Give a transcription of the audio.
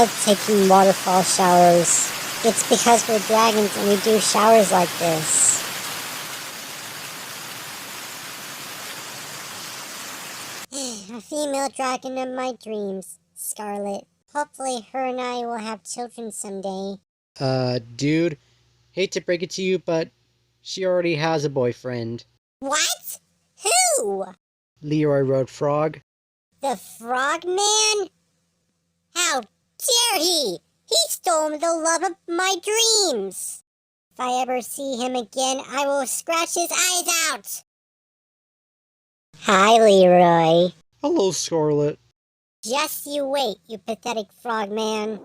love taking waterfall showers. It's because we're dragons and we do showers like this. A female dragon of my dreams, Scarlett. Hopefully her and I will have children someday. Dude, hate to break it to you, but she already has a boyfriend. What? Who? Leroy Road Frog. The frog man? How dare he! He stole the love of my dreams! If I ever see him again, I will scratch his eyes out! Hi, Leroy. Hello, Scarlett. Just you wait, you pathetic frog man.